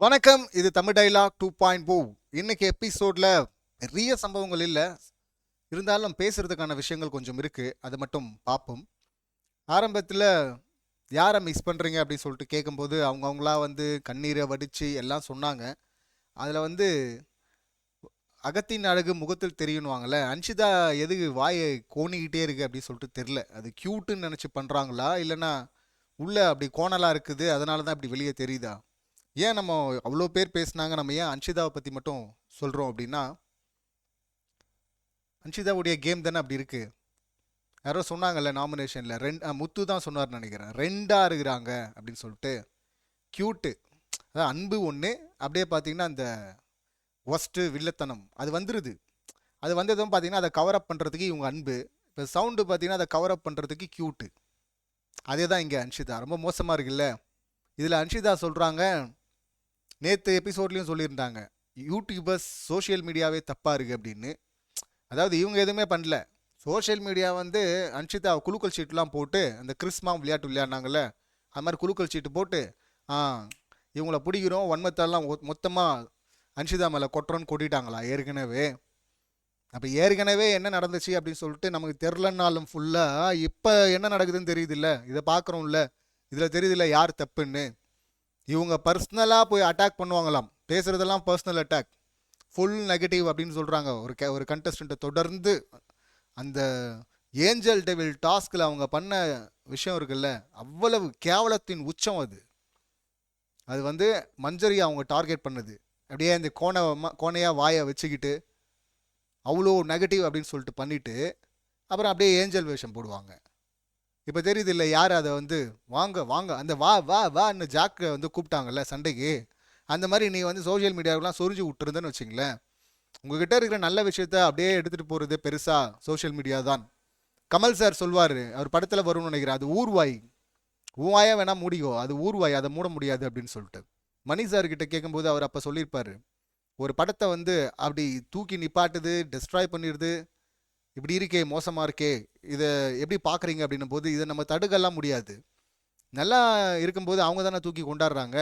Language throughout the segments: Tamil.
வணக்கம். இது தமிழ் டைலாக் 2.0. இன்னைக்கு எபிசோட்ல பெரிய சம்பவங்கள் இல்லை, இருந்தாலும் பேசுறதுக்கான விஷயங்கள் கொஞ்சம் இருக்கு. அதை மட்டும் பார்ப்போம். ஆரம்பத்தில் யாரை மிஸ் பண்ணுறீங்க அப்படின்னு சொல்லிட்டு கேட்கும்போது அவங்கவுங்களா கண்ணீரை வடித்து எல்லாம் சொன்னாங்க. அதில் அகத்தின் அழகு முகத்தில் தெரியணுவாங்கல்ல. அன்ஷிதா எதுக்கு வாயை கோணிக்கிட்டே இருக்கு அப்படின்னு சொல்லிட்டு தெரில. அது க்யூட்டுன்னு நினச்சி பண்ணுறாங்களா, இல்லைன்னா உள்ள அப்படி கோணலாக இருக்குது அதனால தான் இப்படி வெளியே தெரியுதா? ஏன் நம்ம அவ்வளோ பேர் பேசுனாங்க, நம்ம ஏன் அன்ஷிதாவை பற்றி மட்டும் சொல்கிறோம் அப்படின்னா, அன்ஷிதாவுடைய கேம் தானே அப்படி இருக்கு. யாரோ சொன்னாங்கல்ல நாமினேஷனில் முத்து தான் சொன்னார்னு நினைக்கிறேன், ரெண்டாக இருக்கிறாங்க அப்படின்னு சொல்லிட்டு. க்யூட்டு, அதான் அன்பு ஒன்று, அப்படியே பார்த்தீங்கன்னா அந்த ஒஸ்ட்டு வில்லத்தனம் அது வந்துடுது. அது வந்ததும் பார்த்தீங்கன்னா அதை கவர் அப் பண்ணுறதுக்கு இவங்க அன்பு, இப்போ சவுண்டு பார்த்தீங்கன்னா அதை கவர் அப் பண்ணுறதுக்கு க்யூட்டு. அதே தான் இங்கே அன்ஷிதா ரொம்ப மோசமாக இருக்குல்ல. இதில் அன்ஷிதா சொல்கிறாங்க, நேற்று எபிசோட்லேயும் சொல்லியிருந்தாங்க, யூடியூபர்ஸ் சோஷியல் மீடியாவே தப்பாக இருக்குது அப்படின்னு. அதாவது இவங்க எதுவுமே பண்ணல. சோஷியல் மீடியா அன்ஷிதா குலுக்கல் சீட்லாம் போட்டு அந்த கிறிஸ்மா விளையாட்டு விளையாடினாங்கல்ல, அது மாதிரி குலுக்கல் சீட்டு போட்டு இவங்கள பிடிக்கிறோம் வன்மத்தெல்லாம் மொத்தமாக அன்ஷிதா மேலே கொட்டுறோன்னு கொட்டிட்டாங்களா ஏற்கனவே. அப்போ ஏற்கனவே என்ன நடந்துச்சு அப்படின்னு சொல்லிட்டு நமக்கு தெரிலனாலும் ஃபுல்லாக இப்போ என்ன நடக்குதுன்னு தெரியுதுல்ல, இதை பார்க்குறோம்ல, இதில் தெரியுதுல்ல யார் தப்புன்னு. இவங்க பர்சனலாக போய் அட்டாக் பண்ணுவாங்களாம், பேசுகிறதெல்லாம் பர்சனல் அட்டாக், ஃபுல் நெகட்டிவ் அப்படின்னு சொல்கிறாங்க. ஒரு கண்டஸ்டண்ட்டை தொடர்ந்து அந்த ஏஞ்சல் டெவில் டாஸ்கில் அவங்க பண்ண விஷயம் இருக்குல்ல, அவ்வளவு கேவலத்தின் உச்சம் அது. அது மஞ்சரி அவங்க டார்கெட் பண்ணது, அப்படியே அந்த கோணையாக வாயை வச்சுக்கிட்டு அவ்வளோ நெகட்டிவ் அப்படின்னு சொல்லிட்டு பண்ணிவிட்டு அப்புறம் அப்படியே ஏஞ்சல் வேஷம் போடுவாங்க. இப்போ தெரியுது இல்லை யார் அதை வாங்க வாங்க அந்த வா வா வான்னு ஜாக்கை கூப்பிட்டாங்கல்ல சண்டைக்கு. அந்த மாதிரி நீ சோஷியல் மீடியாவுக்குலாம் சொரிஞ்சு விட்டுருந்தேன்னு வச்சிங்களேன், உங்ககிட்ட இருக்கிற நல்ல விஷயத்த அப்படியே எடுத்துகிட்டு போகிறது பெருசாக சோஷியல் மீடியா தான். கமல் சார் சொல்வார், அவர் படத்தில் வரும்னு நினைக்கிறேன், அது ஊர்வாய், ஊவாயா வேணால் மூடிக்கோ, அது ஊர்வாய், அதை மூட முடியாது அப்படின்னு சொல்லிட்டு. மணி சார் கிட்ட கேட்கும்போது அவர் அப்போ சொல்லியிருப்பார், ஒரு படத்தை அப்படி தூக்கி நிப்பாட்டுது, டெஸ்ட்ராய் பண்ணிடுது, இப்படி இருக்கே மோசமாக இருக்கே, இதை எப்படி பார்க்குறீங்க அப்படின்னும் போது இதை நம்ம தடுக்கலாம் முடியாது. நல்லா இருக்கும்போது அவங்க தானே தூக்கி கொண்டாடுறாங்க,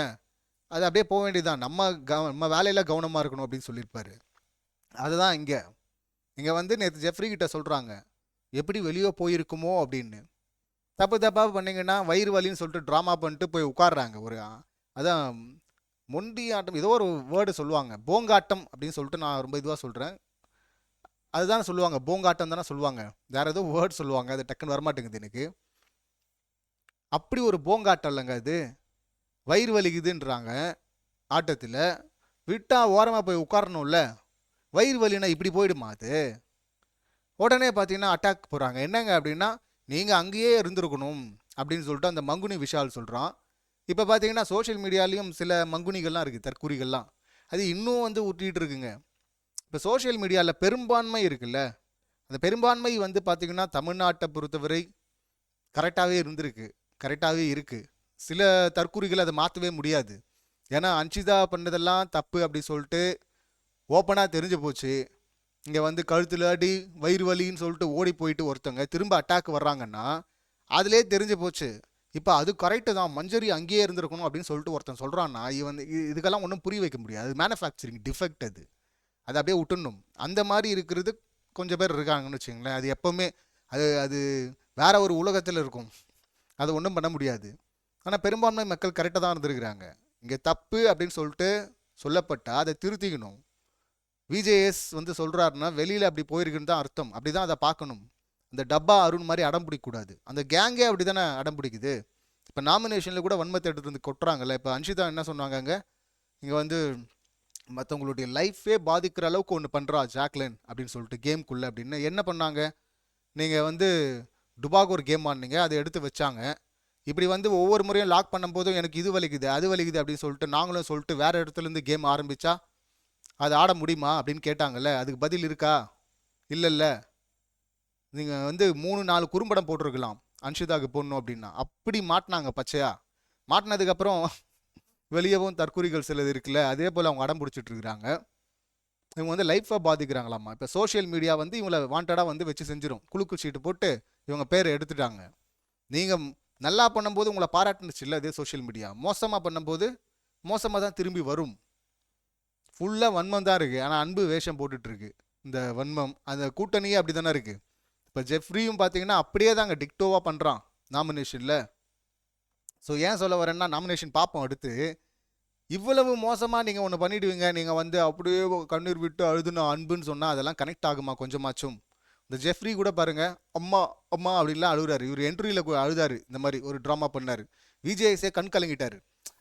அது அப்படியே போக வேண்டியதுதான், நம்ம வேலையில் கவனமாக இருக்கணும் அப்படின்னு சொல்லியிருப்பாரு. அதுதான் இங்கே நேற்று ஜெஃப்ரி கிட்ட சொல்கிறாங்க, எப்படி வெளியே போயிருக்குமோ அப்படின்னு. தப்பு தப்பாக பண்ணிங்கன்னா வயிறு வலின்னு சொல்லிட்டு ட்ராமா பண்ணிட்டு போய் உட்காடுறாங்க. அதான் மொண்டி ஆட்டம் ஏதோ ஒரு வேர்டு சொல்லுவாங்க, போங்காட்டம் அப்படின்னு சொல்லிட்டு நான் ரொம்ப இதுவாக சொல்கிறேன், அதுதான் சொல்லுவாங்க, போங்காட்டம் தானே சொல்லுவாங்க. வேறு ஏதோ வேர்டு சொல்லுவாங்க, அது டக்குன்னு வரமாட்டேங்குது எனக்கு. அப்படி ஒரு போங்காட்டம் இல்லைங்க அது, வயிறு வலிக்குதுன்றாங்க ஆட்டத்தில், விட்டால் ஓரமாக போய் உட்காரணும்ல, வயிறு வலினா இப்படி போயிடுமா அது? உடனே பார்த்தீங்கன்னா அட்டாக் போகிறாங்க. என்னங்க அப்படின்னா, நீங்கள் அங்கேயே இருந்திருக்கணும் அப்படின்னு சொல்லிட்டு அந்த மங்குனி விஷால் சொல்கிறான். இப்போ பார்த்தீங்கன்னா சோஷியல் மீடியாலையும் சில மங்குனிகள்லாம் இருக்குது, தற்கூறிகள்லாம், அது இன்னும் ஊட்டிகிட்டு இருக்குங்க. இப்போ சோஷியல் மீடியாவில் பெரும்பான்மை இருக்குல்ல, அந்த பெரும்பான்மை பார்த்தீங்கன்னா தமிழ்நாட்டை பொறுத்தவரை கரெக்டாகவே இருந்திருக்கு, கரெக்டாகவே இருக்குது. சில தற்கூறிகள் அதை மாற்றவே முடியாது. ஏன்னா அன்ஷிதா பண்ணதெல்லாம் தப்பு அப்படி சொல்லிட்டு ஓப்பனாக தெரிஞ்சு போச்சு. இங்கே கழுத்தில் அடி வயிறு வலின்னு சொல்லிட்டு ஓடி போயிட்டு ஒருத்தங்க திரும்ப அட்டாக் வர்றாங்கன்னா அதிலே தெரிஞ்சு போச்சு. இப்போ அது கரெக்டு தான், மஞ்சரி அங்கேயே இருந்திருக்கணும் அப்படின்னு சொல்லிட்டு ஒருத்தன் சொல்கிறான்னா இதுக்கெல்லாம் ஒன்றும் புரிய வைக்க முடியாது, அது மேனுஃபேக்சரிங் டிஃபெக்ட், அது அப்படியே விட்டுடணும். அந்த மாதிரி இருக்கிறது கொஞ்சம் பேர் இருக்காங்கன்னு வச்சுங்களேன். அது எப்போவுமே அது அது வேற ஒரு உலகத்தில் இருக்கும், அதை ஒன்றும் பண்ண முடியாது. ஆனால் பெரும்பான்மை மக்கள் கரெக்டாக தான் இருந்திருக்கிறாங்க. இங்கே தப்பு அப்படின்னு சொல்லிட்டு சொல்லப்பட்டால் அதை திருத்திக்கணும். விஜேஎஸ் சொல்கிறாருன்னா வெளியில் அப்படி போயிருக்குன்னு தான் அர்த்தம், அப்படி தான் அதை பார்க்கணும். அந்த டப்பா அருண் மாதிரி அடம் பிடிக்கக்கூடாது, அந்த கேங்கே அப்படி தானே அடம் பிடிக்குது. இப்போ நாமினேஷனில் கூட வன்மத்தை எடுத்து கொட்டுறாங்கல்ல. இப்போ அன்ஷிதா என்ன சொன்னாங்க, இங்கே மற்றவங்களுடைய லைஃபே பாதிக்கிற அளவுக்கு ஒன்று பண்ணுறா ஜாக்லின் அப்படின்னு சொல்லிட்டு கேம்குள்ளே அப்படின்னு. என்ன பண்ணாங்க, நீங்கள் டுபாக் ஒரு கேம் ஆடினீங்க, அதை எடுத்து வச்சாங்க. இப்படி ஒவ்வொரு முறையும் லாக் பண்ணும்போதும் எனக்கு இது வலிக்குது அது வலிக்குது அப்படின்னு சொல்லிட்டு நாங்களும் சொல்லிட்டு வேறு இடத்துலேருந்து கேம் ஆரம்பித்தா அது ஆட முடியுமா அப்படின்னு கேட்டாங்கல்ல. அதுக்கு பதில் இருக்கா? இல்லைல்ல. நீங்கள் 3-4 குறும்படம் போட்டிருக்கலாம் அன்ஷிதாவுக்கு போடணும் அப்படின்னா, அப்படி மாட்டினாங்க பச்சையா. மாட்டினதுக்கப்புறம் வெளியவும் தற்கூறிகள் சிலது இருக்குல்ல, அதே போல் அவங்க அடம் பிடிச்சிட்டு இருக்கிறாங்க. இவங்க லைஃப்பாக பாதிக்கிறாங்களாம்மா. இப்போ சோஷியல் மீடியா இவங்களை வாண்டடாக வச்சு செஞ்சிடும், குலுக்கு சீட்டு போட்டு இவங்க பேரை எடுத்துட்டாங்க. நீங்கள் நல்லா பண்ணும்போது உங்களை பாராட்டுனுச்சு இல்லை அதே சோஷியல் மீடியா, மோசமாக பண்ணும்போது மோசமாக தான் திரும்பி வரும். ஃபுல்லாக வன்மம் தான் இருக்குது, ஆனால் அன்பு வேஷம் போட்டுட்ருக்கு இந்த வன்மம். அந்த கூட்டணியே அப்படி தானே இருக்குது. இப்போ ஜெஃப்ரியும் பார்த்தீங்கன்னா அப்படியே தாங்க டிக்டோவாக பண்ணுறான் நாமினேஷனில். ஸோ ஏன் சொல்ல வரேன்னா, நாமினேஷன் பார்ப்போம் அடுத்து. இவ்வளவு மோசமாக நீங்கள் ஒன்று பண்ணிடுவீங்க, நீங்கள் வந்து அப்படியே கண்ணீர் விட்டு அழுதுன்னு அன்புன்னு சொன்னால் அதெல்லாம் கனெக்ட் ஆகுமா கொஞ்சமாச்சும்? இந்த ஜெஃப்ரி கூட பாருங்கள், அம்மா அம்மா அப்படின்லாம் அழுகுறாரு. இவர் என்ட்ரியில் அழுதாரு, இந்த மாதிரி ஒரு ட்ராமா பண்ணார். விஜய்ஸே கண் கலங்கிட்டார்.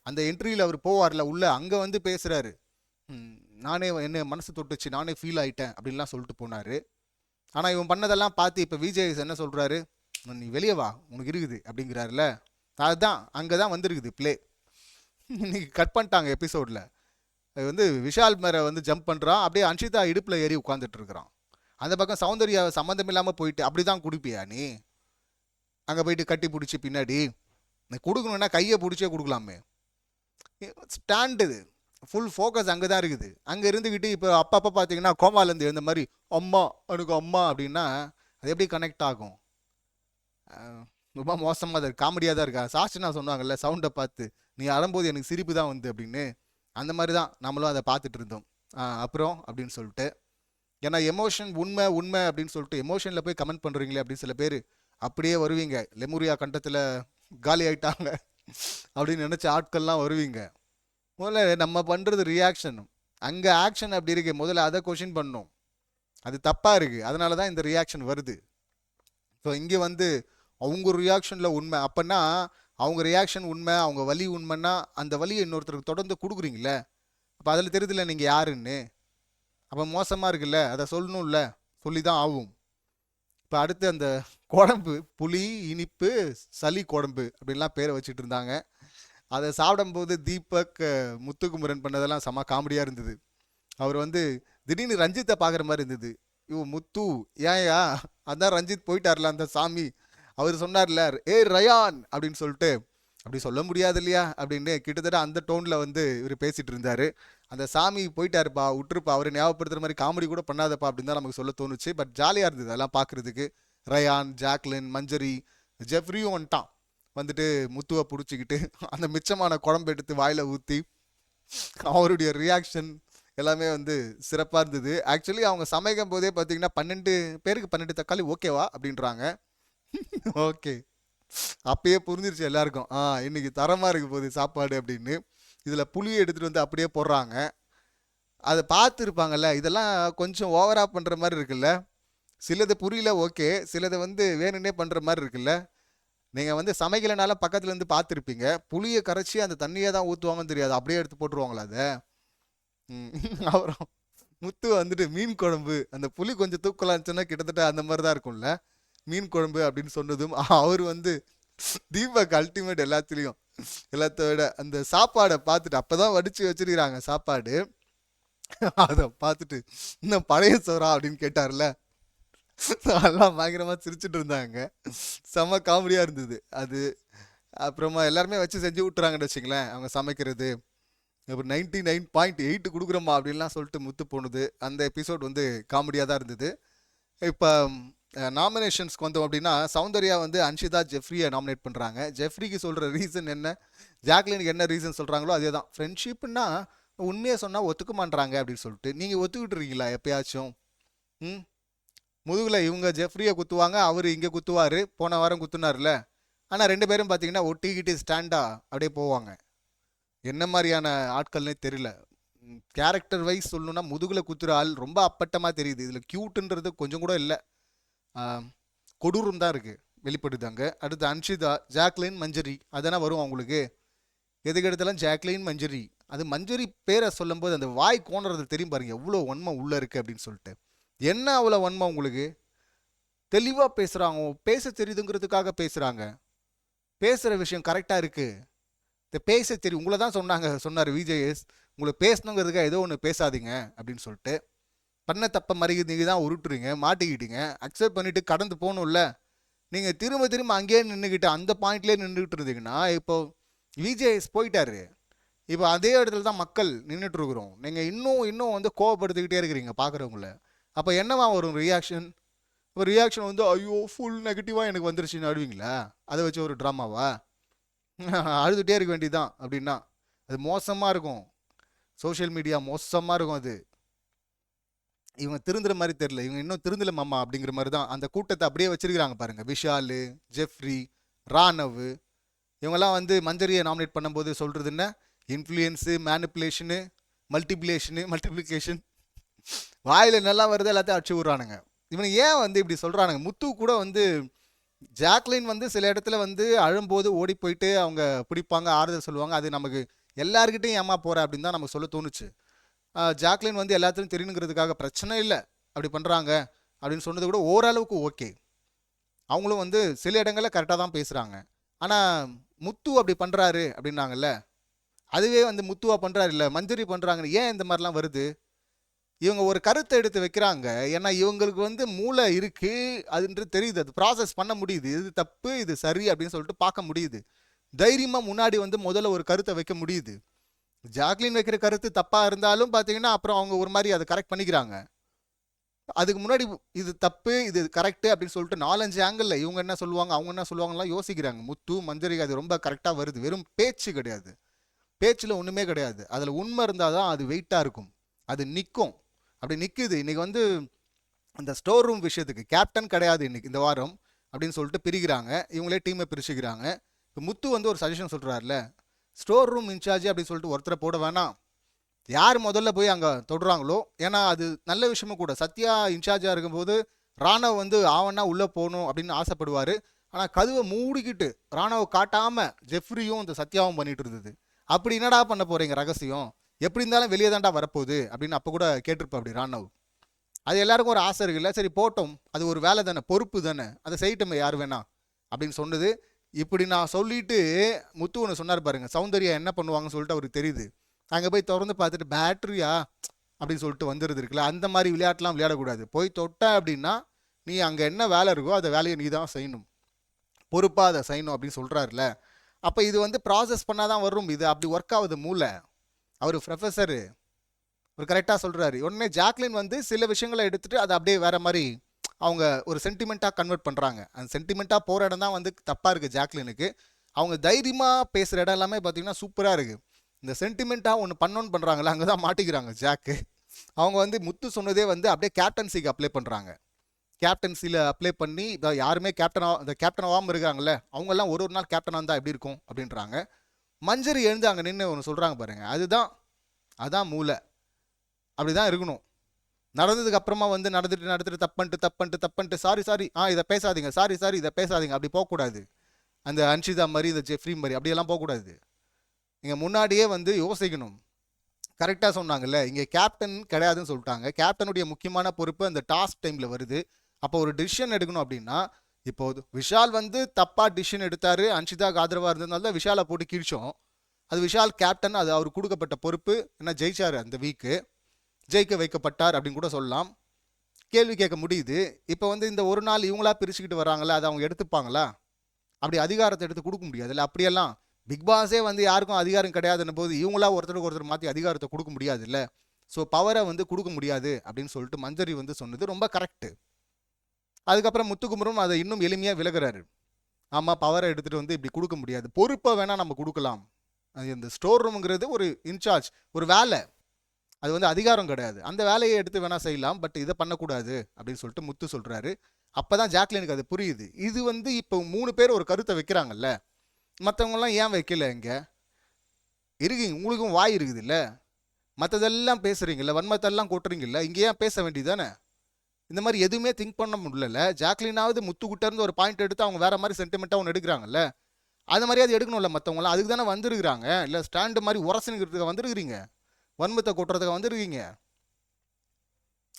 அந்த என்ட்ரியில் அவர் போவார்ல உள்ள, அங்கே வந்து பேசுகிறாரு, நானே என்ன மனசு தொட்டுச்சு, நானே ஃபீல் ஆகிட்டேன் அப்படின்லாம் சொல்லிட்டு போனார். ஆனால் இவன் பண்ணதெல்லாம் பார்த்து இப்போ விஜய்ஸ் என்ன சொல்கிறாரு, நீ வெளியே வா உனக்கு இருக்குது அப்படிங்கிறாருல. அதுதான் அங்கே தான் வந்திருக்குது ப்ளே. இன்னைக்கு கட் பண்ணிட்டாங்க எபிசோடில். அது வந்து விஷால் மேலே வந்து ஜம்ப் பண்ணுறான், அப்படியே அன்ஷிதா இடுப்பில் ஏறி உட்காந்துட்டு இருக்கிறான். அந்த பக்கம் சௌந்தர்யா சம்மந்தம் இல்லாமல் போயிட்டு அப்படி தான் கொடுப்பியா நீ? அங்கே போயிட்டு கட்டி பிடிச்சி பின்னாடி நீ கொடுக்கணுன்னா கையை பிடிச்சே கொடுக்கலாமே. ஸ்டாண்டு ஃபுல் ஃபோக்கஸ் அங்கே தான் இருக்குது. அங்கே இருந்துக்கிட்டு இப்போ அப்பப்போ பார்த்தீங்கன்னா கோமாலேருந்து இந்த மாதிரி அம்மா எனக்கு அம்மா அப்படின்னா அது எப்படி கனெக்ட் ஆகும்? ரொம்ப மோசமாக தான் இருக்குது, காமெடியாக தான் இருக்கா. சாஸ்திரனா சொன்னாங்கல்ல, சவுண்டை பார்த்து நீ அழும்போது எனக்கு சிரிப்பு தான் வந்து அப்படின்னு. அந்த மாதிரி தான் நம்மளும் அதை பார்த்துட்டு இருந்தோம். அப்புறம் அப்படின்னு சொல்லிட்டு, ஏன்னா எமோஷன் உண்மை உண்மை அப்படின்னு சொல்லிட்டு எமோஷனில் போய் கமெண்ட் பண்ணுறீங்களே அப்படின்னு சில பேர் அப்படியே வருவீங்க. லெமுரியா கண்டத்தில் காலி ஆகிட்டாங்க அப்படின்னு நினச்ச ஆட்கள்லாம் வருவீங்க. முதல்ல நம்ம பண்ணுறது ரியாக்ஷன், அங்கே ஆக்ஷன் அப்படி இருக்கு, முதல்ல அதை கொஷின் பண்ணணும். அது தப்பாக இருக்குது, அதனால தான் இந்த ரியாக்ஷன் வருது. ஸோ இங்கே வந்து அவங்க ரியாக்ஷனில் உண்மை அப்படின்னா, அவங்க ரியாக்ஷன் உண்மை, அவங்க வலி உண்மைன்னா அந்த வலியை இன்னொருத்தருக்கு தொடர்ந்து கொடுக்குறீங்களே, அப்போ அதில் தெரியுதுல்ல நீங்கள் யாருன்னு. அப்போ மோசமாக இருக்குல்ல, அதை சொல்லணும்ல, சொல்லி தான் ஆகும். இப்போ அடுத்து அந்த குழம்பு, புளி இனிப்பு சளி குழம்பு அப்படின்லாம் பேரை வச்சுட்டு இருந்தாங்க. அதை சாப்பிடும்போது தீபக் முத்துக்குமரன் பண்ணதெல்லாம் செம காமெடியாக இருந்தது. அவர் வந்து திடீர்னு ரஞ்சித்தை பார்க்குற மாதிரி இருந்தது. முத்து ஏன்யா, அதான் ரஞ்சித் போயிட்டார்ல அந்த சாமி, அவர் சொன்னார்ல ஏ ரயான் அப்படின்னு சொல்லிட்டு, அப்படி சொல்ல முடியாது இல்லையா அப்படின்னு கிட்டத்தட்ட அந்த டோனில் வந்து இவர் பேசிகிட்டு இருந்தார். அந்த சாமி போயிட்டாருப்பா, விட்டுருப்பா, அவரை ஞாபகப்படுத்துகிற மாதிரி காமெடி கூட பண்ணாதப்பா அப்படின்னு தான் நமக்கு சொல்ல தோணுச்சு. பட் ஜாலியாக இருந்தது அதெல்லாம் பார்க்குறதுக்கு. ரயான், ஜாக்லின், மஞ்சரி, ஜெஃப்ரியும் வந்துட்டான். வந்துட்டு முத்துவை பிடிச்சிக்கிட்டு அந்த மிச்சமான குழம்பு எடுத்து வாயில் ஊற்றி அவருடைய ரியாக்ஷன் எல்லாமே வந்து சிறப்பாக இருந்தது. ஆக்சுவலி அவங்க சமைக்கும் போதே பார்த்தீங்கன்னா 12 பேருக்கு 12 தக்காளி ஓகேவா அப்படின்றாங்க. ஓகே, அப்பயே புரிஞ்சிருச்சு எல்லாருக்கும், இன்னைக்கு தரமாக இருக்க போகுது சாப்பாடு அப்படின்னு. இதில் புளியை எடுத்துகிட்டு வந்து அப்படியே போடுறாங்க. அதை பார்த்துருப்பாங்கல்ல, இதெல்லாம் கொஞ்சம் ஓவராக பண்ணுற மாதிரி இருக்குல்ல. சிலது புரியல ஓகே, சிலதை வந்து வேணுன்னே பண்ணுற மாதிரி இருக்குல்ல. நீங்கள் வந்து சமைக்கலைனாலும் பக்கத்துலேருந்து பார்த்துருப்பீங்க. புளியை கரைச்சி அந்த தண்ணியை தான் ஊற்றுவாங்கன்னு தெரியாது, அப்படியே எடுத்து போட்டுருவாங்களா அதை. அப்புறம் முத்து வந்துட்டு மீன் குழம்பு, அந்த புளி கொஞ்சம் தூக்கலாம் இருந்துச்சுன்னா கிட்டத்தட்ட அந்த மாதிரி தான் இருக்கும்ல மீன் குழம்பு அப்படின்னு சொன்னதும், அவர் வந்து தீபக் அல்டிமேட் எல்லாத்துலேயும். எல்லாத்தோட அந்த சாப்பாடை பார்த்துட்டு அப்போ தான் வடித்து வச்சிருக்கிறாங்க சாப்பாடு, அதை பார்த்துட்டு இன்னும் பழைய சோறா அப்படின்னு கேட்டார்ல, எல்லாம் பயங்கரமாக சிரிச்சுட்டு இருந்தாங்க. செம்ம காமெடியாக இருந்தது அது. அப்புறமா எல்லாருமே வச்சு செஞ்சு விட்டுறாங்கன்னு வச்சுங்களேன் அவங்க சமைக்கிறது. இப்போ 99.8 கொடுக்குறோமா அப்படின்லாம் சொல்லிட்டு முத்து போனது. அந்த எபிசோட் வந்து காமெடியாக தான் இருந்தது. இப்போ நாமினேஷன்ஸ்க்கு வந்தோம் அப்படின்னா, சௌந்தர்யா வந்து அன்ஷிதா ஜெஃப்ரியை நாமினேட் பண்ணுறாங்க. ஜெஃப்ரிக்கு சொல்கிற ரீசன் என்ன, ஜாக்லினுக்கு என்ன ரீசன் சொல்கிறாங்களோ அதே தான். ஃப்ரெண்ட்ஷிப்னா உண்மையை சொன்னால் ஒத்துக்க மாட்டுறாங்க அப்படின்னு சொல்லிட்டு நீங்கள் ஒத்துக்கிட்டு இருக்கீங்களா எப்பயாச்சும்? முதுகில் இவங்க ஜெஃப்ரியை குத்துவாங்க, அவர் இங்கே குத்துவார், போன வாரம் குத்துனார்ல. ஆனால் 2 பேரும் பார்த்தீங்கன்னா ஒட்டிக்கிட்டு ஸ்டாண்டாக அப்படியே போவாங்க. என்ன மாதிரியான ஆட்கள்னே தெரியல. கேரக்டர் வைஸ் சொல்லணுன்னா முதுகில் குத்துற ஆள் ரொம்ப அப்பட்டமாக தெரியுது. இதில் க்யூட்டுன்றது கொஞ்சம் கூட இல்லை, கொடூரம் தான் இருக்குது, வெளிப்படுது அங்கே. அடுத்து அன்ஷிதா, ஜாக்லின், மஞ்சரி, அதெல்லாம் வரும் அவங்களுக்கு. எதுக்கு எடுத்தாலும் ஜாக்லின், மஞ்சரி. அது மஞ்சரி பேரை சொல்லும்போது அந்த வாய் கோணுறது தெரியும் பாருங்க, எவ்வளோ வன்மை உள்ளே இருக்குது அப்படின்னு சொல்லிட்டு. என்ன அவ்வளோ வன்மை உங்களுக்கு? தெளிவாக பேசுகிறாங்க, பேச தெரியுதுங்கிறதுக்காக பேசுகிறாங்க. பேசுகிற விஷயம் கரெக்டாக இருக்குது, இந்த பேச தெரியும். உங்களை தான் சொன்னார் விஜேஎஸ், உங்களை பேசணுங்கிறதுக்காக ஏதோ ஒன்று பேசாதீங்க அப்படின்னு சொல்லிட்டு. பண்ண தப்ப மாதிரி நீங்கள் தான் உருட்டுறீங்க, மாட்டிக்கிட்டீங்க, அக்செப்ட் பண்ணிவிட்டு கடந்து போகணும்ல. நீங்கள் திரும்ப திரும்ப அங்கேயே நின்றுக்கிட்டு அந்த பாயிண்ட்லேயே நின்றுக்கிட்டு இருந்தீங்கன்னா, இப்போ விஜேஎஸ் போயிட்டாரு, இப்போ அதே இடத்துல தான் மக்கள் நின்றுட்டுருக்குறோம். நீங்கள் இன்னும் வந்து கோவப்படுத்திக்கிட்டே இருக்கிறீங்க பார்க்குறவங்கள. அப்போ என்னவா வரும் ரியாக்ஷன்? இப்போ ரியாக்ஷன் வந்து ஐயோ ஃபுல் நெகட்டிவாக எனக்கு வந்துருச்சுன்னு அழுவீங்களா? அதை வச்சு ஒரு ட்ராமாவா? அழுதுகிட்டே இருக்க வேண்டியதுதான் அப்படின்னா. அது மோசமாக இருக்கும். சோஷியல் மீடியா மோசமாக இருக்கும் அது. இவங்க திருந்துற மாதிரி தெரியல, இவங்க இன்னும் திருந்தல மாமா அப்படிங்கிற மாதிரி தான் அந்த கூட்டத்தை அப்படியே வச்சிருக்கிறாங்க பாருங்க. விஷால், ஜெஃப்ரி, ராணவ், இவங்கெல்லாம் வந்து மஞ்சரியை நாமினேட் பண்ணும்போது சொல்கிறது என்ன? இன்ஃப்ளூயன்ஸு, மேனிப்புலேஷனு, மல்டிப்ளிகேஷன், வாயில் நல்லா வருது எல்லாத்தையும் அடிச்சு விட்றானுங்க. இவனுக்கு ஏன் வந்து இப்படி சொல்கிறானுங்க? முத்து கூட வந்து ஜாக்லின் வந்து சில இடத்துல வந்து அழும்போது ஓடி போயிட்டு அவங்க பிடிப்பாங்க, ஆறுதல் சொல்லுவாங்க. அது நமக்கு எல்லாருக்கிட்டையும் ஏமா போகிற அப்படின்னு தான் நமக்கு சொல்ல தோணுச்சு. ஜாக்லின் வந்து எல்லாத்தையும் தெரியணுங்கிறதுக்காக பிரச்சனை இல்லை அப்படி பண்ணுறாங்க அப்படின்னு சொன்னது கூட ஓரளவுக்கு ஓகே. அவங்களும் வந்து சில இடங்களில் கரெக்டாக தான் பேசுகிறாங்க. ஆனால் முத்து அப்படி பண்ணுறாரு அப்படின்னாங்கல்ல, அதுவே வந்து முத்துவா பண்ணுறாரு இல்லை மஞ்சரி பண்ணுறாங்கன்னு ஏன் இந்த மாதிரிலாம் வருது? இவங்க ஒரு கருத்தை எடுத்து வைக்கிறாங்க, ஏன்னா இவங்களுக்கு வந்து மூளை இருக்குது அதுன்றது தெரியுது, அது ப்ராசஸ் பண்ண முடியுது, இது தப்பு இது சரி அப்படின்னு சொல்லிட்டு பார்க்க முடியுது. தைரியமாக முன்னாடி வந்து முதல்ல ஒரு கருத்தை வைக்க முடியுது. ஜாக்லின் வைக்கிற கருத்து தப்பாக இருந்தாலும் பார்த்தீங்கன்னா அப்புறம் அவங்க ஒரு மாதிரி அதை கரெக்ட் பண்ணிக்கிறாங்க. அதுக்கு முன்னாடி இது தப்பு இது கரெக்டு அப்படின்னு சொல்லிட்டு 4-5 ஆங்கிளில் இவங்க என்ன சொல்லுவாங்க அவங்க என்ன சொல்லுவாங்கலாம் யோசிக்கிறாங்க. முத்து மஞ்சரி அது ரொம்ப கரெக்டாக வருது. வெறும் பேச்சு கிடையாது, பேச்சில் ஒன்றுமே கிடையாது, அதில் உண்மை இருந்தால் தான் அது வெயிட்டாக இருக்கும், அது நிற்கும். அப்படி நிற்குது. இன்றைக்கி வந்து அந்த ஸ்டோர் ரூம் விஷயத்துக்கு கேப்டன் கிடையாது இன்றைக்கி இந்த வாரம் அப்படின்னு சொல்லிட்டு பிரிக்கிறாங்க. இவங்களே டீமை பிரிச்சுக்கிறாங்க. இப்போ முத்து வந்து ஒரு சஜஷன் சொல்கிறாருல, ஸ்டோர் ரூம் இன்சார்ஜ் அப்படின்னு சொல்லிட்டு ஒருத்தரை போட வேணாம், யார் முதல்ல போய் அங்கே தொடுறாங்களோ, ஏன்னா அது நல்ல விஷயமும் கூட. சத்யா இன்சார்ஜாக இருக்கும்போது ராணவ் வந்து ஆவன்னா உள்ளே போகணும் அப்படின்னு ஆசைப்படுவார். ஆனால் கதவை மூடிக்கிட்டு ராணவை காட்டாமல் ஜெஃப்ரியும் இந்த சத்யாவும் பண்ணிட்டு இருந்தது. அப்படி என்னடா பண்ண போகிறீங்க ரகசியம், எப்படி இருந்தாலும் வெளியே தாண்டா வரப்போகுது அப்படின்னு அப்போ கூட கேட்டிருப்பா அப்படி ராணவ். அது எல்லாருக்கும் ஒரு ஆசை இருக்குல்ல, சரி போட்டோம், அது ஒரு வேலை தானே, பொறுப்பு தானே, அதை செய்யட்டுமே யார் வேணா அப்படின்னு சொன்னது. இப்படி நான் சொல்லிட்டு முத்து ஒன்று சொன்னார் பாருங்க, சௌந்தர்யா என்ன பண்ணுவாங்கன்னு சொல்லிட்டு அவருக்கு தெரியுது. அங்கே போய் திறந்து பார்த்துட்டு பேட்ரியா அப்படின்னு சொல்லிட்டு வந்துடுது இருக்குல்ல, அந்த மாதிரி விளையாட்டுலாம் விளையாடக்கூடாது. போய் தொட்ட அப்படின்னா நீ அங்கே என்ன வேலை இருக்கோ அந்த வேலையை நீ தான் செய்யணும், பொறுப்பாக அதை செய்யணும் அப்படின்னு சொல்கிறாருல. அப்போ இது வந்து ப்ராசஸ் பண்ணால் தான் வரும், இது அப்படி ஒர்க் ஆகுது மூளை. அவர் ப்ரொஃபஸரு, அவர் கரெக்டாக சொல்கிறாரு. உடனே ஜாக்லின் வந்து சில விஷயங்களை எடுத்துகிட்டு அதை அப்படியே வேறு மாதிரி அவங்க ஒரு சென்டிமெண்ட்டாக கன்வெர்ட் பண்ணுறாங்க. அந்த சென்டிமெண்ட்டாக போகிற இடம் தான் வந்து தப்பாக இருக்குது ஜாக்லினுக்கு. அவங்க தைரியமாக பேசுகிற இடம் எல்லாமே பார்த்திங்கன்னா சூப்பராக இருக்குது. இந்த சென்டிமெண்ட்டாக ஒன்று பண்ணோன்னு பண்ணுறாங்களே, அங்கே தான் மாட்டிக்கிறாங்க ஜாக்கு. அவங்க வந்து முத்து சொன்னதே வந்து அப்படியே கேப்டன்சிக்கு அப்ளை பண்ணுறாங்க. கேப்டன்சியில் அப்ளை பண்ணி இப்போ யாருமே இந்த கேப்டன் ஆகாமல் இருக்காங்கல்ல, அவங்கெல்லாம் ஒரு நாள் கேப்டனாக இருந்தால் எப்படி இருக்கும் அப்படின்றாங்க. மஞ்சரி எழுந்து அங்கே நின்று ஒன்று சொல்கிறாங்க பாருங்கள், அதுதான் மூளை, அப்படி தான் இருக்கணும். நடந்ததுக்கு அப்புறமா வந்து நடந்துட்டு தப்புன்ட்டு சாரி இதை பேசாதீங்க, சாரி இதை பேசாதீங்க, அப்படி போகக்கூடாது. அந்த அன்ஷிதா மாதிரி இந்த ஜெஃப்ரி மாதிரி அப்படியெல்லாம் போகக்கூடாது. இங்கே முன்னாடியே வந்து யோசிக்கணும். கரெக்டாக சொன்னாங்கல்ல, இங்கே கேப்டன் கிடையாதுன்னு சொல்லிட்டாங்க. கேப்டனுடைய முக்கியமான பொறுப்பு அந்த டாஸ்க் டைமில் வருது. அப்போ ஒரு டிசிஷன் எடுக்கணும் அப்படின்னா, இப்போது விஷால் வந்து தப்பாக டிசிஷன் எடுத்தார், அன்ஷிதாக்கு ஆதரவாக இருந்ததுனால தான் விஷாலை போட்டு கீழ்ச்சோம். அது விஷால் கேப்டன், அது அவர் கொடுக்கப்பட்ட பொறுப்பு. என்ன ஜெயிச்சார் அந்த வீக்கு, ஜெயிக்க வைக்கப்பட்டார் அப்படின்னு கூட சொல்லலாம். கேள்வி கேட்க முடியுது. இப்போ வந்து இந்த ஒரு நாள் இவங்களா பிரிச்சுக்கிட்டு வராங்களா, அதை அவங்க எடுத்துப்பாங்களா? அப்படி அதிகாரத்தை எடுத்து கொடுக்க முடியாது இல்லை. அப்படியெல்லாம் பிக் பாஸே வந்து யாருக்கும் அதிகாரம் கிடையாதுன்னு போது இவங்களா ஒருத்தருக்கு ஒருத்தர் மாற்றி அதிகாரத்தை கொடுக்க முடியாது இல்லை. ஸோ பவரை வந்து கொடுக்க முடியாது அப்படின்னு சொல்லிட்டு மஞ்சரி வந்து சொன்னது ரொம்ப கரெக்டு. அதுக்கப்புறம் முத்துக்குமரும் அதை இன்னும் எளிமையாக விலகிறாரு. ஆமாம், பவரை எடுத்துகிட்டு வந்து இப்படி கொடுக்க முடியாது, பொறுப்பை வேணால் நம்ம கொடுக்கலாம். அது இந்த ஸ்டோர் ரூமுங்கிறது ஒரு இன்சார்ஜ், ஒரு வேலை, அது வந்து அதிகாரம் கிடையாது. அந்த வேலையை எடுத்து வேணால் செய்யலாம், பட் இதை பண்ணக்கூடாது அப்படின்னு சொல்லிட்டு முத்து சொல்கிறாரு. அப்போ தான் ஜாக்லினுக்கு அது புரியுது. இது வந்து இப்போ 3 பேர் ஒரு கருத்தை வைக்கிறாங்கல்ல, மற்றவங்களாம் ஏன் வைக்கல? இங்கே இருக்கீங்க, உங்களுக்கும் வாய் இருக்குது இல்லை, மற்றதெல்லாம் பேசுகிறீங்கள, வன்மத்தெல்லாம் கொட்டுறீங்கல்ல, இங்கே ஏன் பேச வேண்டியதானே? இந்த மாதிரி எதுவுமே திங்க் பண்ண முடியல. ஜாக்லினாவது முத்துக்கிட்டேருந்து ஒரு பாயிண்ட் எடுத்து அவங்க வேறு மாதிரி சென்டிமெண்ட்டாக ஒன்று எடுக்கிறாங்கல்ல, அது மாதிரி அது எடுக்கணும்ல. மற்றவங்களாம் அதுக்கு தானே வந்துருக்குறாங்க, இல்லை ஸ்டாண்டு மாதிரி உரசனுக்கிறதுக்கு வந்துருக்குறீங்க, வன்மத்தை கொட்டுறதுக்கு வந்துருக்கீங்க.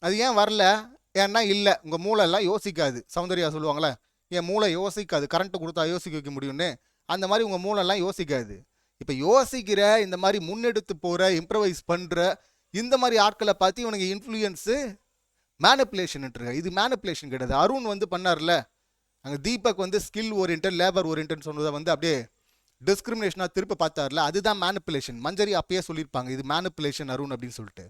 அது ஏன் வரல? ஏன்னா இல்லை, உங்கள் மூளைலாம் யோசிக்காது. சௌந்தர்யா சொல்லுவாங்களே, என் மூளை யோசிக்காது, கரண்ட்டு கொடுத்தா யோசிக்க வைக்க முடியும்னு, அந்த மாதிரி உங்கள் மூளைலாம் யோசிக்காது. இப்போ யோசிக்கிற இந்த மாதிரி முன்னெடுத்து போகிற இம்ப்ரவைஸ் பண்ணுற இந்த மாதிரி ஆட்களை பார்த்து இவனுக்கு இன்ஃப்ளூயன்ஸு மேனிப்புலேஷன்ட்டு. இது மேனிப்புலேஷன் கிடையாது. அருண் வந்து பண்ணார்ல, அங்கே தீபக் வந்து ஸ்கில் ஓரியன்ட் லேபர் ஓரியன்ட்னு சொன்னதை வந்து அப்படியே டிஸ்கிரிமினேஷனாக திருப்ப பார்த்தார்ல, அதுதான் மேனிப்புலேஷன். மஞ்சரி அப்பயே சொல்லியிருப்பாங்க இது மேனிப்புலேஷன் அருண் அப்படின்னு சொல்லிட்டு.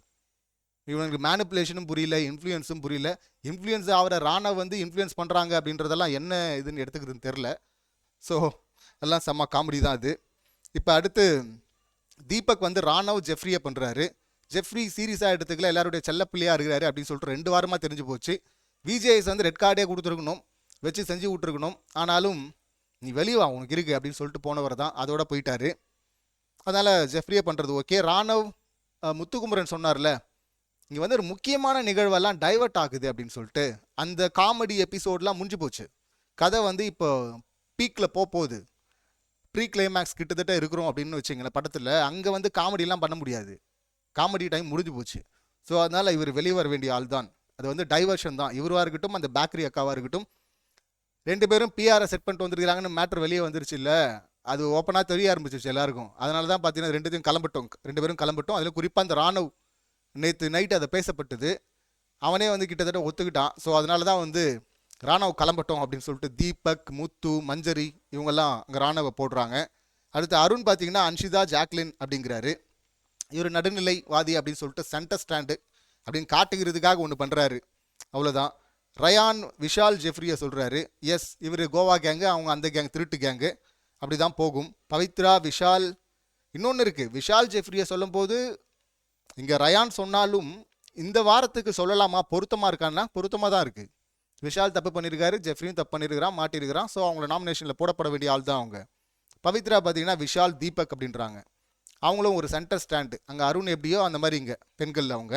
இவனுக்கு மேனிப்புலேஷனும் புரியல, இன்ஃப்ளூயன்ஸும் புரியல. இன்ஃப்ளூயன்ஸ் அவரை ராணவ் வந்து இன்ஃப்ளூயன்ஸ் பண்ணுறாங்க அப்படின்றதெல்லாம் என்ன இதுன்னு எடுத்துக்கிறதுன்னு தெரில. ஸோ எல்லாம் செம்ம காமெடி தான் அது. இப்போ அடுத்து தீபக் வந்து ராணவ் ஜெஃப்ரியை பண்ணுறாரு. ஜெஃப்ரி சீரியஸாக எடுத்துக்கல, எல்லாருடைய செல்லப்பிள்ளையாக இருக்கிறாரு அப்படின்னு சொல்லிட்டு 2 வாரமாக தெரிஞ்சு போச்சு. விஜேஎஸ் வந்து ரெட் கார்டே கொடுத்துருக்கணும், வச்சு செஞ்சு விட்டுருக்கணும். ஆனாலும் நீ வெளியே வா உனக்கு இருக்குது அப்படின்னு சொல்லிட்டு போனவர் தான் அதோட போயிட்டாரு. அதனால் ஜெஃப்ரியை பண்ணுறது ஓகே. ராணவ் முத்துக்குமரன் சொன்னார்ல, இங்கே வந்து ஒரு முக்கியமான நிகழ்வெல்லாம் டைவர்ட் ஆகுது அப்படின்னு சொல்லிட்டு அந்த காமெடி எபிசோட்லாம் முடிஞ்சு போச்சு. கதை வந்து இப்போ பீக்கில் போகுது, ப்ரீ கிளைமேக்ஸ் கிட்டத்தட்ட இருக்கிறோம் அப்படின்னு வச்சுங்களேன் படத்தில். அங்கே வந்து காமெடிலாம் பண்ண முடியாது, காமெடி டைம் முடிஞ்சு போச்சு. ஸோ அதனால் இவர் வெளியே வர வேண்டிய ஆள் தான். அது வந்து டைவர்ஷன் தான். இவராக இருக்கட்டும், அந்த பேக்கரி அக்காவாக இருக்கட்டும், 2 பேரும் பிஆரை செட் பண்ணிட்டு வந்துருக்காங்கன்னு மேட்ரு வெளியே வந்துருச்சு இல்லை, அது ஓப்பனாக தெரிய ஆரம்பிச்சிச்சு எல்லாருக்கும். அதனால தான் பார்த்தீங்கன்னா 2 பேரும் கிளம்பிட்டோம். அதில் குறிப்பாக அந்த ராணவ் நேற்று நைட்டு அதை பேசப்பட்டது, அவனே வந்து கிட்டத்தட்ட ஒத்துக்கிட்டான். ஸோ அதனால தான் வந்து ராணவ் கிளம்பட்டோம் அப்படின்னு சொல்லிட்டு தீபக், முத்து, மஞ்சரி இவங்கெல்லாம் அங்கே ராணவை போடுறாங்க. அடுத்து அருண் பார்த்தீங்கன்னா அன்ஷிதா, ஜாக்லின் அப்படிங்கிறாரு. இவர் நடுநிலைவாதி அப்படின்னு சொல்லிட்டு சென்டர் ஸ்டாண்டு அப்படின்னு காட்டுகிறதுக்காக ஒன்று பண்ணுறாரு, அவ்வளோதான். ரயான் விஷால் ஜெஃப்ரியை சொல்கிறாரு. எஸ், இவர் கோவா கேங்கு, அவங்க அந்த கேங் திருட்டு கேங்கு, அப்படி தான் போகும். பவித்ரா, விஷால், இன்னொன்று இருக்குது. விஷால் ஜெஃப்ரியை சொல்லும்போது இங்கே ரயான் சொன்னாலும் இந்த வாரத்துக்கு சொல்லலாமா, பொருத்தமாக இருக்கான்னா பொருத்தமாக தான் இருக்குது. விஷால் தப்பு பண்ணியிருக்காரு, ஜெஃப்ரியும் தப்பு பண்ணியிருக்கிறான், மாட்டியிருக்கிறான். ஸோ அவங்கள நாமினேஷனில் போடப்பட வேண்டிய ஆள் தான் அவங்க. பவித்ரா பார்த்தீங்கன்னா விஷால், தீபக் அப்படின்றாங்க. அவங்களும் ஒரு சென்டர் ஸ்டாண்டு. அங்கே அருண் எப்படியோ அந்த மாதிரி இங்கே பெண்கள் அவங்க.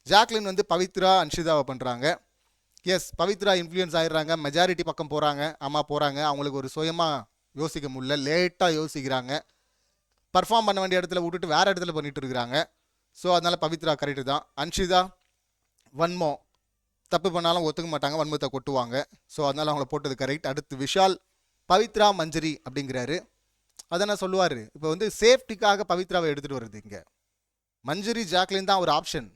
ஜாக்லின் வந்து பவித்ரா, அன்ஷிதாவை பண்ணுறாங்க. எஸ், பவித்ரா இன்ஃப்ளூயன்ஸ் ஆகிடுறாங்க, மெஜாரிட்டி பக்கம் போகிறாங்க. ஆமாம் போகிறாங்க. அவங்களுக்கு ஒரு சுயமாக யோசிக்க முடியல, லேட்டாக யோசிக்கிறாங்க. பர்ஃபார்ம் பண்ண வேண்டிய இடத்துல விட்டுட்டு வேறு இடத்துல பண்ணிட்டு இருக்கிறாங்க. ஸோ அதனால் பவித்ரா கரெக்டு தான். அன்ஷிதா வன்மம், தப்பு பண்ணாலும் ஒத்துக்க மாட்டாங்க, வன்மத்தை கொட்டுவாங்க. ஸோ அதனால் அவங்கள போட்டது கரெக்ட். அடுத்து விஷால், பவித்ரா, மஞ்சரி அப்படிங்கிறாரு. அதை நான் சொல்லுவார், இப்போ வந்து சேஃப்டிக்காக பவித்ராவை எடுத்துகிட்டு வருது. இங்கே மஞ்சரி, ஜாக்லின் தான் ஒரு ஆப்ஷன்.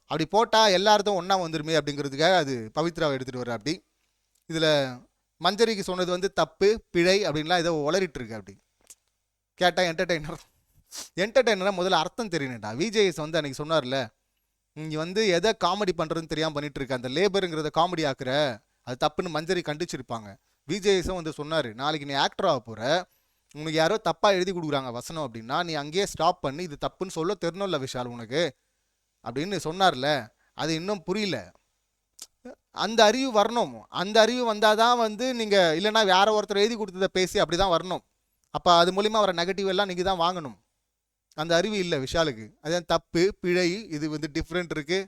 அப்படி போட்டால் எல்லாருக்கும் ஒன்றா வந்துருமே அப்படிங்கிறதுக்காக அது பவித்ராவை எடுத்துகிட்டு வர்ற. அப்படி இதில் மஞ்சரிக்கு சொன்னது வந்து தப்பு, பிழை அப்படின்லாம் ஏதோ உளறிட்டு இருக்கு. அப்படி கேட்டால் என்டர்டெய்னராக முதல்ல அர்த்தம் தெரியணுண்டா. விஜேஎஸ் வந்து அன்றைக்கி சொன்னார்ல, இங்கே வந்து எதை காமெடி பண்ணுறதுன்னு தெரியாமல் பண்ணிட்டு இருக்க, அந்த லேபருங்கிறத காமெடி ஆக்குற, அது தப்புன்னு மஞ்சரி கண்டிச்சிருப்பாங்க. விஜேஎஸும் வந்து சொன்னார், நாளைக்கு நீ ஆக்டர் ஆக போகிற, உனக்கு யாரோ தப்பாக எழுதி கொடுக்குறாங்க வசனம் அப்படின்னா நீ அங்கேயே ஸ்டாப் பண்ணி இது தப்புன்னு சொல்ல தெரியணும்ல விஷால் உனக்கு அப்படின்னு சொன்னார்ல. அது இன்னும் புரியல. அந்த அறிவு வரணும். அந்த அறிவு வந்தால் தான் வந்து நீங்கள், இல்லைனா வேற ஒருத்தர் எழுதி கொடுத்ததை பேசி அப்படி தான் வரணும். அப்போ அது மூலிமா வர நெகட்டிவ் எல்லாம் நீங்கள் தான் வாங்கணும். அந்த அறிவு இல்லை விஷாலுக்கு. அதான் தப்பு, பிழை, இது வந்து டிஃப்ரெண்ட் இருக்குது.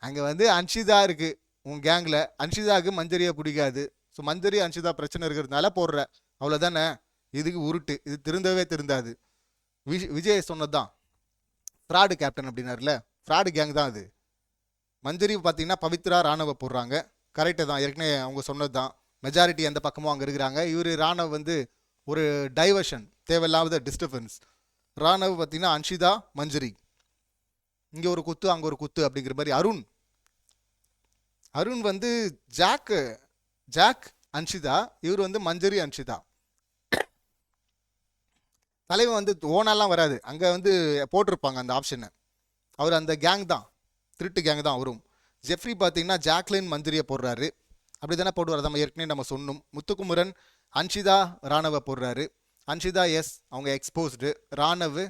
அங்கே வந்து அன்ஷிதா இருக்குது உன் கேங்கில், அன்ஷிதாவுக்கு மஞ்சரியை பிடிக்காது. ஸோ மஞ்சரி அன்ஷிதா பிரச்சனை இருக்கிறதுனால போடுற, அவ்வளோதானே. இதுக்கு உருட்டு, இது திருந்தவே திருந்தாது. விஜய் சொன்னது தான், ஃப்ராடு கேப்டன் அப்படின்னாருல, ஃப்ராடு கேங் தான் அது. மஞ்சரி பார்த்தீங்கன்னா பவித்ரா, ராணவை போடுறாங்க. கரெக்டு தான், ஏற்கனவே அவங்க சொன்னது தான். மெஜாரிட்டி எந்த பக்கமும் அங்கே இருக்கிறாங்க. இவர் ராணவ் வந்து ஒரு டைவர்ஷன், தேவையில்லாத டிஸ்டர்பன்ஸ். ராணவ் பார்த்தீங்கன்னா அன்ஷிதா, மஞ்சரி, இங்கே ஒரு குத்து அங்கே ஒரு குத்து அப்படிங்கிற மாதிரி. அருண் வந்து ஜாக் அன்ஷிதா, இவர் வந்து மஞ்சரி அன்ஷிதா. தலைவன் வந்து ஓனாலாம் வராது, அங்கே வந்து போட்டிருப்பாங்க அந்த ஆப்ஷனை. அவர் அந்த கேங் தான், திருட்டு கேங் தான் அவரும். ஜெஃப்ரி பார்த்தீங்கன்னா ஜாக்லின், மஞ்சரியை போடுறாரு. அப்படி தானே போடுவார், நம்ம ஏற்கனவே நம்ம சொன்னோம். முத்துக்குமரன் அன்ஷிதா, ராணவை போடுறாரு. அன்ஷிதா எஸ், அவங்க எக்ஸ்போஸ்டு. ராணவ்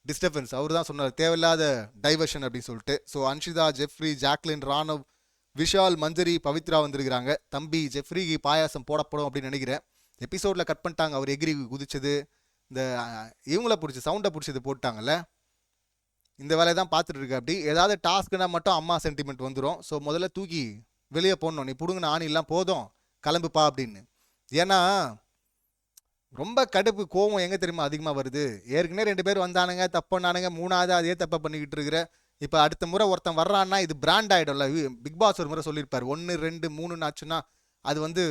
டிஸ்டர்பன்ஸ், அவர் தான் சொன்னார் தேவையில்லாத டைவர்ஷன் அப்படின்னு சொல்லிட்டு. So Anshitha, Jeffrey, Jacqueline, Raanav, Vishal, Manjari, Pavithra வந்துருக்கிறாங்க. தம்பி ஜெஃப்ரிக்கு பாயாசம் போடப்படும் அப்படின்னு நினைக்கிறேன். எபிசோடில் கட் பண்ணிட்டாங்க, அவர் எகிரி குதிச்சது, இந்த இவங்கள பிடிச்சி சவுண்டை பிடிச்சது போட்டாங்கல்ல, இந்த வேலையை தான் பார்த்துட்டு இருக்கு. அப்படி ஏதாவது டாஸ்க்குனா மட்டும் அம்மா சென்டிமெண்ட் வந்துடும். ஸோ முதல்ல தூக்கி வெளியே போடணும், நீ பிடுங்கின ஆணிலாம் போதும் கிளம்புப்பா அப்படின்னு. ஏன்னா ரொம்ப கடுப்பு, கோவம் எங்கே தெரியுமா அதிகமாக வருது. ஏற்கனவே 2 பேர் வந்தானுங்க, தப்புனானுங்க, 3ஆவது அதே தப்பை பண்ணிக்கிட்டு இருக்கிற. இப்போ அடுத்த முறை ஒருத்தன் வர்றான்னா இது பிராண்ட் ஆகிடும்ல. பிக் பாஸ் ஒரு முறை சொல்லியிருப்பார், 1 2 3 ஆச்சுன்னா அது வந்து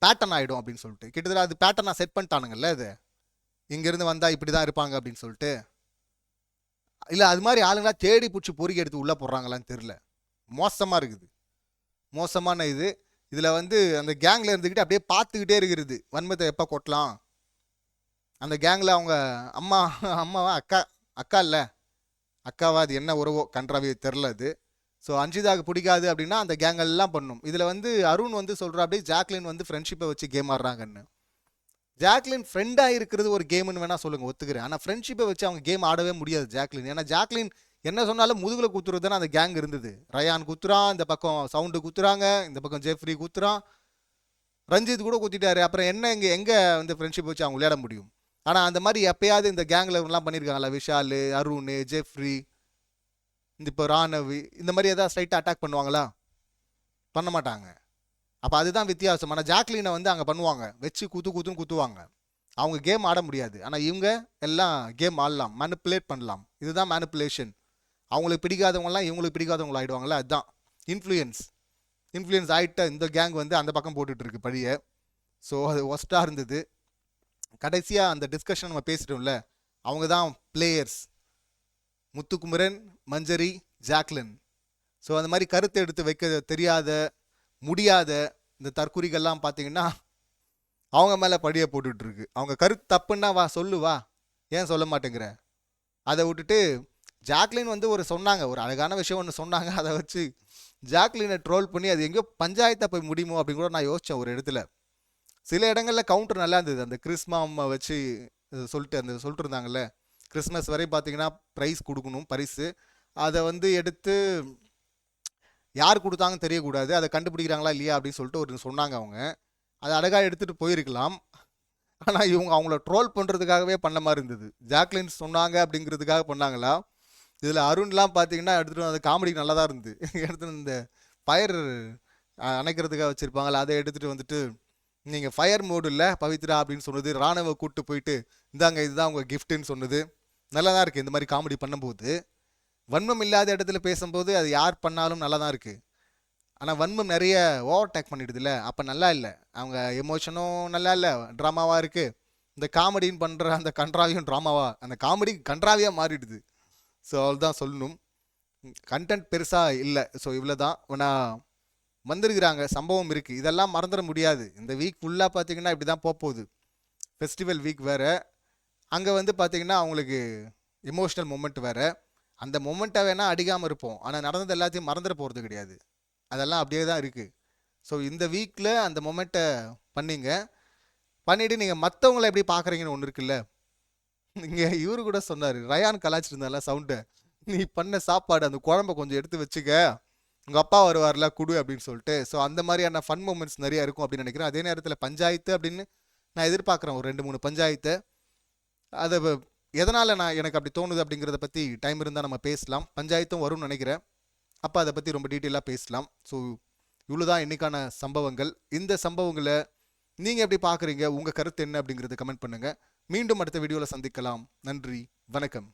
பேட்டர்ன் ஆகிடும் அப்படின்னு சொல்லிட்டு. கிட்டத்தட்ட அது பேட்டர்னாக செட் பண்ணிட்டானுங்கல்ல. இது இங்கேருந்து வந்தால் இப்படி தான் இருப்பாங்க அப்படின்னு சொல்லிட்டு. இல்லை அது மாதிரி ஆளுங்களா தேடி பிடிச்சி பொறுக்கி எடுத்து உள்ளே போடுறாங்களான்னு தெரில. மோசமாக இருக்குது, மோசமான இது. இதில் வந்து அந்த கேங்கில் இருந்துக்கிட்டு அப்படியே பார்த்துக்கிட்டே இருக்கிறது, வன்மத்தை எப்போ கொட்டலாம். அந்த கேங்கில் அவங்க அம்மாவா அக்கா இல்லை அக்காவா, அது என்ன உறவோ கன்றாவே தெரில அது. ஸோ அன்ஷிதாவுக்கு பிடிக்காது அப்படின்னா அந்த கேங்கெல்லாம் பண்ணும். இதில் வந்து அருண் வந்து சொல்கிறா அப்படியே ஜாக்லின் வந்து ஃப்ரெண்ட்ஷிப்பை வச்சு கேம் ஆடுறாங்கன்னு. ஜாக்லின் ஃப்ரெண்டாக இருக்கிறது ஒரு கேம்னு வேணா சொல்லுங்க, ஒத்துக்கிறேன். ஆனால் ஃப்ரெண்ட்ஷிப்பை வச்சு அவங்க கேம் ஆடவே முடியாது ஜாக்லின். ஏன்னா ஜாக்லின் என்ன சொன்னாலும் முதுகில் குத்துறது தானே அந்த கேங் இருந்தது. ரயான் குத்துறான், இந்த பக்கம் சவுண்டு குத்துறாங்க, இந்த பக்கம் ஜெஃப்ரி குத்துறான், ரஞ்சித் கூட குத்திட்டாரு. அப்புறம் என்ன இங்கே எங்கே வந்து ஃப்ரெண்ட்ஷிப் வச்சு அவங்க விளையாட முடியும்? ஆனால் அந்த மாதிரி எப்பயாவது இந்த கேங்கில் எல்லாம் பண்ணியிருக்காங்களா? விஷால், அருண், ஜெஃப்ரி, இந்த இப்போ ராணவ், இந்த மாதிரி எதாவது ஸ்ட்ரைட்டாக அட்டாக் பண்ணுவாங்களா? பண்ண மாட்டாங்க. அப்போ அதுதான் வித்தியாசம். ஆனால் ஜாக்லினை வந்து அங்கே பண்ணுவாங்க, வச்சு குத்துன்னு குத்துவாங்க. அவங்க கேம் ஆட முடியாது. ஆனால் இவங்க எல்லாம் கேம் ஆடலாம், மேனிப்புலேட் பண்ணலாம். இதுதான் மேனிப்புலேஷன். அவங்களுக்கு பிடிக்காதவங்கலாம் இவங்களுக்கு பிடிக்காதவங்க ஆகிடுவாங்களா? அதுதான் இன்ஃப்ளூயன்ஸ் ஆகிட்ட இந்த கேங் வந்து அந்த பக்கம் போட்டுட்ருக்கு பழிய. ஸோ அது ஒஸ்ட்டாக இருந்தது. கடைசியாக அந்த டிஸ்கஷன் நம்ம பேசிட்டோம்ல, அவங்க தான் பிளேயர்ஸ், முத்துக்குமரன், மஞ்சரி, ஜாக்லின். ஸோ அந்த மாதிரி கருத்தை எடுத்து வைக்க தெரியாத முடியாத இந்த தற்குறிகள்லாம் பார்த்தீங்கன்னா அவங்க மேலே படியை போட்டுட்ருக்கு. அவங்க கருத்து தப்புன்னா வா சொல்லு, வா, ஏன் சொல்ல மாட்டேங்கிற? அதை விட்டுட்டு ஜாக்லின் வந்து சொன்னாங்க, ஒரு அழகான விஷயம் ஒன்று சொன்னாங்க, அதை வச்சு ஜாக்லினை ட்ரோல் பண்ணி அது எங்கேயோ பஞ்சாயத்தை போய் முடியுமோ அப்படின்னு கூட நான் யோசித்தேன் ஒரு இடத்துல. சில இடங்களில் கவுண்டர் நல்லா இருந்தது. அந்த கிறிஸ்மாவை வச்சு சொல்லிட்டு இருந்தாங்கல்ல, கிறிஸ்மஸ் வரை பார்த்தீங்கன்னா ப்ரைஸ் கொடுக்கணும், பரிசு. அதை வந்து எடுத்து யார் கொடுத்தாங்கன்னு தெரியக்கூடாது, அதை கண்டுபிடிக்கிறாங்களா இல்லையா அப்படின்னு சொல்லிட்டு சொன்னாங்க அவங்க. அதை அழகாக எடுத்துகிட்டு போயிருக்கலாம். ஆனால் இவங்க அவங்கள ட்ரோல் பண்ணுறதுக்காகவே பண்ண மாதிரி இருந்தது. ஜாக்லின் சொன்னாங்க அப்படிங்கிறதுக்காக பண்ணாங்களா? இதில் அருண்லாம் பார்த்தீங்கன்னா எடுத்துகிட்டு அந்த காமெடி நல்லா தான் இருந்து எடுத்துகிட்டு இந்த ஃபயர் அணைக்கிறதுக்காக வச்சுருப்பாங்களா, அதை எடுத்துகிட்டு வந்துட்டு நீங்கள் ஃபயர் மோடு இல்லை பவித்ரா அப்படின்னு சொன்னது, ராணுவ கூப்பிட்டு போயிட்டு இந்தாங்க இதுதான் உங்கள் கிஃப்ட்டுன்னு சொன்னது நல்லா தான் இருக்குது. இந்த மாதிரி காமெடி பண்ணும்போது வன்மம் இல்லாத இடத்துல பேசும்போது அது யார் பண்ணாலும் நல்லா தான் இருக்குது. ஆனால் வன்மம் நிறைய ஓவர் டேக் பண்ணிடுதுல்ல, அப்போ நல்லா இல்லை. அவங்க எமோஷனும் நல்லா இல்லை, ட்ராமாவாக இருக்குது. இந்த காமெடின்னு பண்ணுற அந்த கன்றாவியும் ட்ராமாவாக, அந்த காமெடி கன்றாவியாக மாறிடுது. ஸோ அவ்வளோதான் சொல்லணும். கண்டென்ட் பெருசாக இல்லை. ஸோ இவ்வளோ தான். ஆனால் வந்திருக்கிறாங்க, சம்பவம் இருக்குது, இதெல்லாம் மறந்துட முடியாது. இந்த வீக் ஃபுல்லாக பார்த்தீங்கன்னா இப்படி தான் போகுது. ஃபெஸ்டிவல் வீக் வேறு, அங்கே வந்து பார்த்தீங்கன்னா அவங்களுக்கு எமோஷ்னல் மொமெண்ட் வேறு. அந்த மொமெண்ட்டை வேணால் அடிக்காமல் இருப்போம், ஆனால் நடந்தது எல்லாத்தையும் மறந்துட போகிறது கிடையாது. அதெல்லாம் அப்படியே தான் இருக்குது. ஸோ இந்த வீக்கில் அந்த மொமெண்ட்டை பண்ணிவிட்டு நீங்கள் மற்றவங்கள எப்படி பார்க்குறீங்கன்னு ஒன்று இருக்குல்ல. இங்கே இவரு கூட சொன்னார், ரயான் கலாச்சிட்டு இருந்தால சவுண்டை, நீ பண்ண சாப்பாடு அந்த குழம்பை கொஞ்சம் எடுத்து வச்சுக்க, உங்கள் அப்பா வருவார்ல குடு அப்படின்னு சொல்லிட்டு. ஸோ அந்த மாதிரியான ஃபன் மூமெண்ட்ஸ் நிறையா இருக்கும் அப்படின்னு நினைக்கிறேன். அதே நேரத்தில் பஞ்சாயத்து அப்படின்னு நான் எதிர்பார்க்குறேன், ஒரு 2-3 பஞ்சாயத்து. அதை எதனால் எனக்கு அப்படி தோணுது அப்படிங்கிறத பற்றி டைம் இருந்தால் நம்ம பேசலாம். பஞ்சாயத்தும் வரும்னு நினைக்கிறேன். அப்போ அதை பற்றி ரொம்ப டீட்டெயிலாக பேசலாம். ஸோ இவ்வளோ தான் இன்றைக்கான சம்பவங்கள். இந்த சம்பவங்களை நீங்கள் எப்படி பார்க்குறீங்க, உங்கள் கருத்து என்ன அப்படிங்கிறத கமெண்ட் பண்ணுங்கள். மீண்டும் அடுத்த வீடியோவில் சந்திக்கலாம். நன்றி, வணக்கம்.